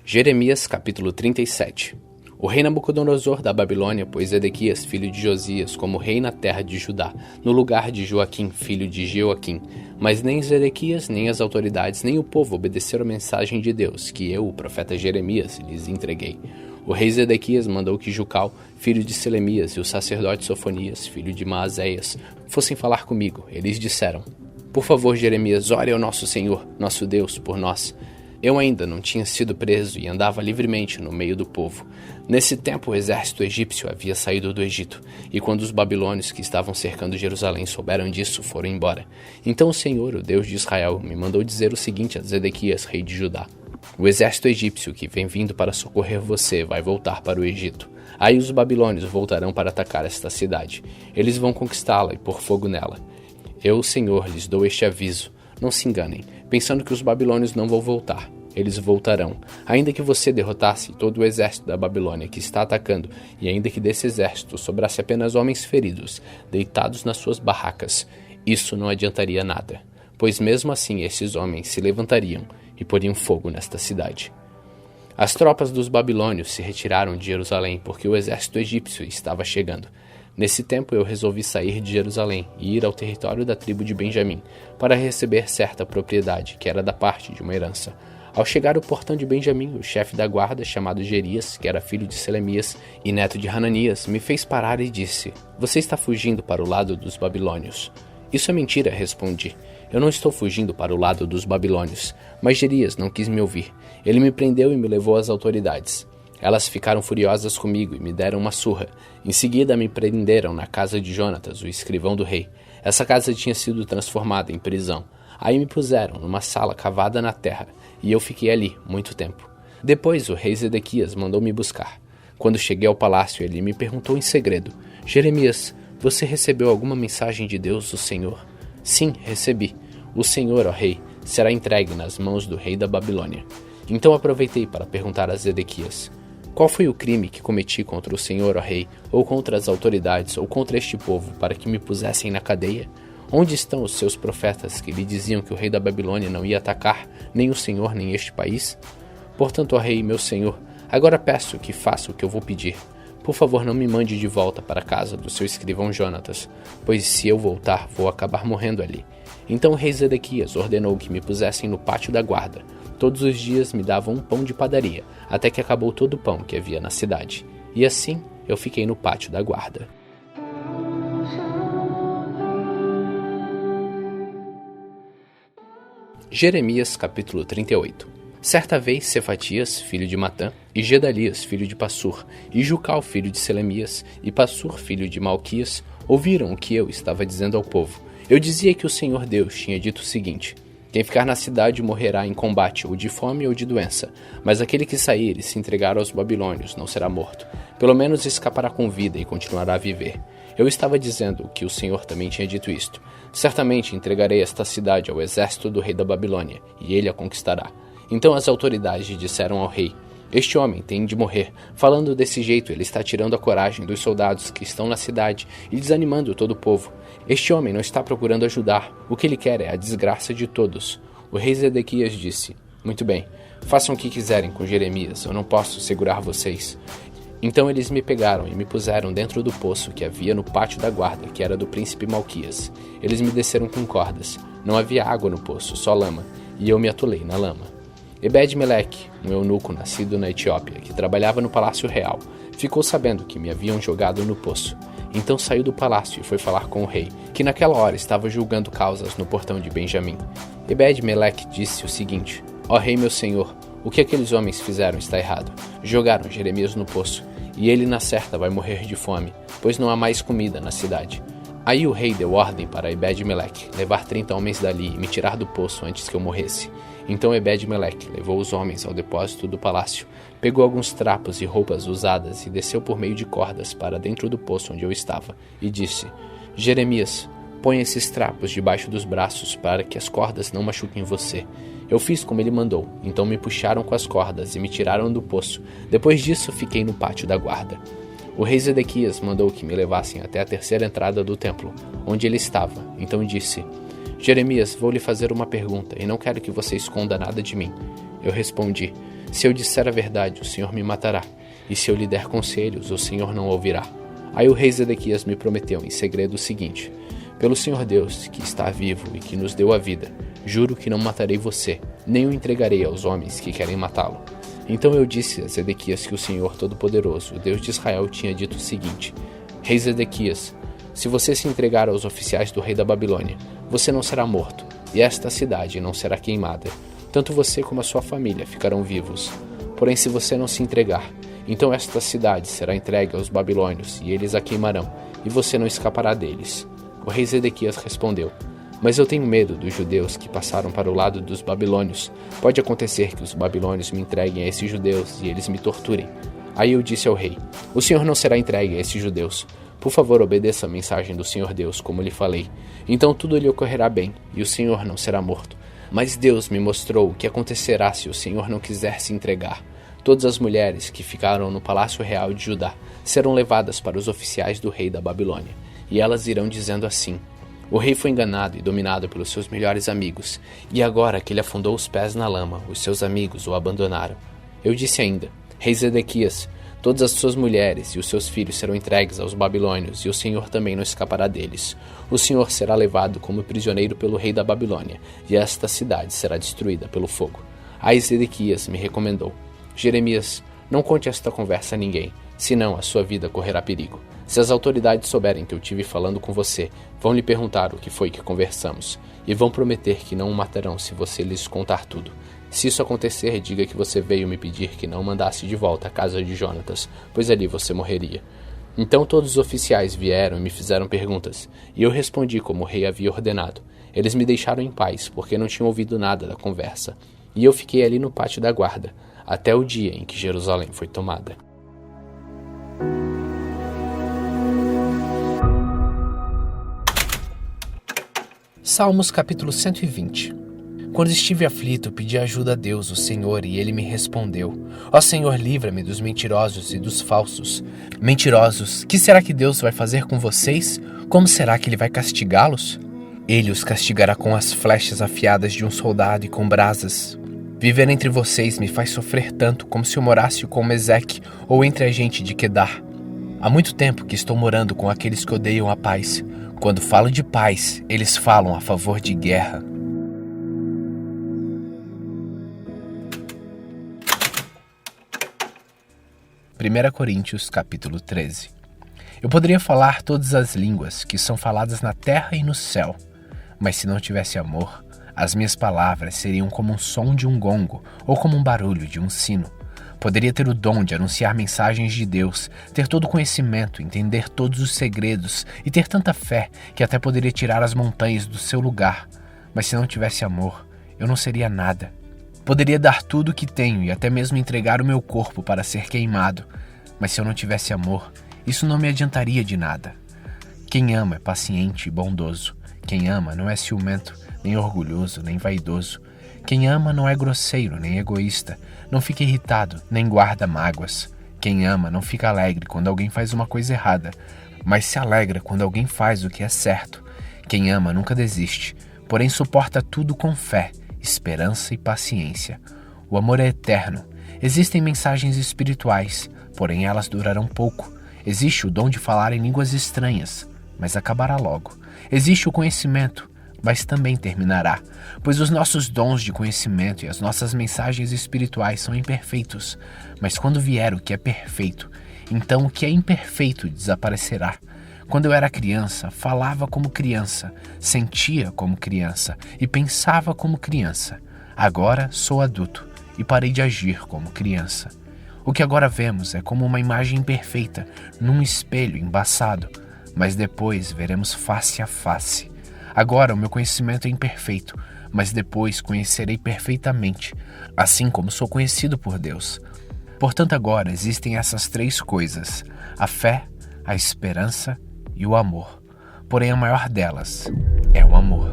Jeremias capítulo 37. O rei Nabucodonosor da Babilônia pôs Edequias, filho de Josias, como rei na terra de Judá, no lugar de Joaquim, filho de Jeoaquim. Mas nem Zedequias, nem as autoridades, nem o povo obedeceram a mensagem de Deus, que eu, o profeta Jeremias, lhes entreguei. O rei Zedequias mandou que Jucal, filho de Selemias, e o sacerdote Sofonias, filho de Maazéias, fossem falar comigo. Eles disseram: Por favor, Jeremias, ore ao nosso Senhor, nosso Deus, por nós. Eu ainda não tinha sido preso e andava livremente no meio do povo. Nesse tempo o exército egípcio havia saído do Egito, e quando os babilônios que estavam cercando Jerusalém souberam disso, foram embora. Então o Senhor, o Deus de Israel, me mandou dizer o seguinte a Zedequias, rei de Judá: O exército egípcio que vem vindo para socorrer você vai voltar para o Egito. Aí os babilônios voltarão para atacar esta cidade. Eles vão conquistá-la e pôr fogo nela. Eu, o Senhor, lhes dou este aviso. Não se enganem, pensando que os babilônios não vão voltar. Eles voltarão. Ainda que você derrotasse todo o exército da Babilônia que está atacando, e ainda que desse exército sobrasse apenas homens feridos, deitados nas suas barracas, isso não adiantaria nada, pois mesmo assim esses homens se levantariam e poriam fogo nesta cidade. As tropas dos babilônios se retiraram de Jerusalém porque o exército egípcio estava chegando. Nesse tempo eu resolvi sair de Jerusalém e ir ao território da tribo de Benjamim para receber certa propriedade, que era da parte de uma herança. Ao chegar ao portão de Benjamim, o chefe da guarda, chamado Gerias, que era filho de Selemias e neto de Hananias, me fez parar e disse: Você está fugindo para o lado dos babilônios. Isso é mentira, respondi. Eu não estou fugindo para o lado dos babilônios. Mas Gerias não quis me ouvir. Ele me prendeu e me levou às autoridades. Elas ficaram furiosas comigo e me deram uma surra. Em seguida me prenderam na casa de Jonatas, o escrivão do rei. Essa casa tinha sido transformada em prisão. Aí me puseram numa sala cavada na terra, e eu fiquei ali muito tempo. Depois o rei Zedequias mandou me buscar. Quando cheguei ao palácio, ele me perguntou em segredo: Jeremias, você recebeu alguma mensagem de Deus, o Senhor? Sim, recebi. O Senhor, ó rei, será entregue nas mãos do rei da Babilônia. Então aproveitei para perguntar a Zedequias: Qual foi o crime que cometi contra o Senhor, ó rei, ou contra as autoridades, ou contra este povo, para que me pusessem na cadeia? Onde estão os seus profetas que lhe diziam que o rei da Babilônia não ia atacar nem o Senhor nem este país? Portanto, ó rei, meu senhor, agora peço que faça o que eu vou pedir. Por favor, não me mande de volta para a casa do seu escrivão Jonatas, pois se eu voltar, vou acabar morrendo ali. Então o rei Zedequias ordenou que me pusessem no pátio da guarda. Todos os dias me davam um pão de padaria, até que acabou todo o pão que havia na cidade. E assim eu fiquei no pátio da guarda. Jeremias capítulo 38. Certa vez Cefatias, filho de Matã, e Gedalias, filho de Passur, e Jucal, filho de Selemias, e Passur, filho de Malquias, ouviram o que eu estava dizendo ao povo. Eu dizia que o Senhor Deus tinha dito o seguinte: Quem ficar na cidade morrerá em combate, ou de fome ou de doença, mas aquele que sair e se entregar aos babilônios não será morto. Pelo menos escapará com vida e continuará a viver. Eu estava dizendo que o Senhor também tinha dito isto: Certamente entregarei esta cidade ao exército do rei da Babilônia, e ele a conquistará. Então as autoridades disseram ao rei: Este homem tem de morrer. Falando desse jeito, ele está tirando a coragem dos soldados que estão na cidade e desanimando todo o povo. Este homem não está procurando ajudar. O que ele quer é a desgraça de todos. O rei Zedequias disse: Muito bem, façam o que quiserem com Jeremias, eu não posso segurar vocês. Então eles me pegaram e me puseram dentro do poço que havia no pátio da guarda, que era do príncipe Malquias. Eles me desceram com cordas. Não havia água no poço, só lama, e eu me atolei na lama. Ebed-Meleque, um eunuco nascido na Etiópia, que trabalhava no palácio real, ficou sabendo que me haviam jogado no poço. Então saiu do palácio e foi falar com o rei, que naquela hora estava julgando causas no portão de Benjamim. Ebed-Meleque disse o seguinte: Ó rei, meu senhor, o que aqueles homens fizeram está errado. Jogaram Jeremias no poço, e ele na certa vai morrer de fome, pois não há mais comida na cidade. Aí o rei deu ordem para Ebed-Meleque levar 30 homens dali e me tirar do poço antes que eu morresse. Então Ebed-Meleque levou os homens ao depósito do palácio, pegou alguns trapos e roupas usadas e desceu por meio de cordas para dentro do poço onde eu estava, e disse: Jeremias, põe esses trapos debaixo dos braços para que as cordas não machuquem você. Eu fiz como ele mandou, então me puxaram com as cordas e me tiraram do poço. Depois disso, fiquei no pátio da guarda. O rei Zedequias mandou que me levassem até a terceira entrada do templo, onde ele estava. Então disse: Jeremias, vou lhe fazer uma pergunta e não quero que você esconda nada de mim. Eu respondi: se eu disser a verdade, o Senhor me matará, e se eu lhe der conselhos, o Senhor não ouvirá. Aí o rei Zedequias me prometeu em segredo o seguinte: pelo Senhor Deus, que está vivo e que nos deu a vida, juro que não matarei você, nem o entregarei aos homens que querem matá-lo. Então eu disse a Zedequias que o Senhor Todo-Poderoso, o Deus de Israel, tinha dito o seguinte: Rei Zedequias, se você se entregar aos oficiais do rei da Babilônia, você não será morto, e esta cidade não será queimada. Tanto você como a sua família ficarão vivos. Porém, se você não se entregar, então esta cidade será entregue aos babilônios, e eles a queimarão, e você não escapará deles. O rei Zedequias respondeu: mas eu tenho medo dos judeus que passaram para o lado dos babilônios. Pode acontecer que os babilônios me entreguem a esses judeus e eles me torturem. Aí eu disse ao rei: o senhor não será entregue a esses judeus. Por favor, obedeça a mensagem do Senhor Deus, como lhe falei. Então tudo lhe ocorrerá bem, e o senhor não será morto. Mas Deus me mostrou o que acontecerá se o senhor não quiser se entregar. Todas as mulheres que ficaram no palácio real de Judá serão levadas para os oficiais do rei da Babilônia, e elas irão dizendo assim: o rei foi enganado e dominado pelos seus melhores amigos, e agora que ele afundou os pés na lama, os seus amigos o abandonaram. Eu disse ainda: Rei Zedequias, todas as suas mulheres e os seus filhos serão entregues aos babilônios, e o Senhor também não escapará deles. O Senhor será levado como prisioneiro pelo rei da Babilônia, e esta cidade será destruída pelo fogo. Aí Zedequias me recomendou: Jeremias, não conte esta conversa a ninguém, senão a sua vida correrá perigo. Se as autoridades souberem que eu tive falando com você, vão lhe perguntar o que foi que conversamos, e vão prometer que não o matarão se você lhes contar tudo. Se isso acontecer, diga que você veio me pedir que não mandasse de volta à casa de Jonatas, pois ali você morreria. Então todos os oficiais vieram e me fizeram perguntas, e eu respondi como o rei havia ordenado. Eles me deixaram em paz, porque não tinham ouvido nada da conversa, e eu fiquei ali no pátio da guarda, até o dia em que Jerusalém foi tomada. Salmos capítulo 120. Quando estive aflito, pedi ajuda a Deus, o Senhor, e Ele me respondeu. Ó Senhor, livra-me dos mentirosos e dos falsos. Mentirosos, que será que Deus vai fazer com vocês? Como será que Ele vai castigá-los? Ele os castigará com as flechas afiadas de um soldado e com brasas. Viver entre vocês me faz sofrer tanto como se eu morasse com Meseque ou entre a gente de Quedar. Há muito tempo que estou morando com aqueles que odeiam a paz. Quando falo de paz, eles falam a favor de guerra. Primeira Coríntios, capítulo 13. Eu poderia falar todas as línguas que são faladas na terra e no céu, mas se não tivesse amor, as minhas palavras seriam como um som de um gongo ou como um barulho de um sino. Poderia ter o dom de anunciar mensagens de Deus, ter todo o conhecimento, entender todos os segredos e ter tanta fé que até poderia tirar as montanhas do seu lugar. Mas se não tivesse amor, eu não seria nada. Poderia dar tudo o que tenho e até mesmo entregar o meu corpo para ser queimado. Mas se eu não tivesse amor, isso não me adiantaria de nada. Quem ama é paciente e bondoso. Quem ama não é ciumento, nem orgulhoso, nem vaidoso. Quem ama não é grosseiro, nem egoísta. Não fica irritado, nem guarda mágoas. Quem ama não fica alegre quando alguém faz uma coisa errada, mas se alegra quando alguém faz o que é certo. Quem ama nunca desiste, porém suporta tudo com fé, esperança e paciência. O amor é eterno. Existem mensagens espirituais, porém elas durarão pouco. Existe o dom de falar em línguas estranhas, mas acabará logo. Existe o conhecimento, mas também terminará, pois os nossos dons de conhecimento e as nossas mensagens espirituais são imperfeitos, mas quando vier o que é perfeito, então o que é imperfeito desaparecerá. Quando eu era criança, falava como criança, sentia como criança e pensava como criança. Agora sou adulto e parei de agir como criança. O que agora vemos é como uma imagem imperfeita, num espelho embaçado, mas depois veremos face a face. Agora o meu conhecimento é imperfeito, mas depois conhecerei perfeitamente, assim como sou conhecido por Deus. Portanto, agora existem essas três coisas: a fé, a esperança e o amor. Porém, a maior delas é o amor.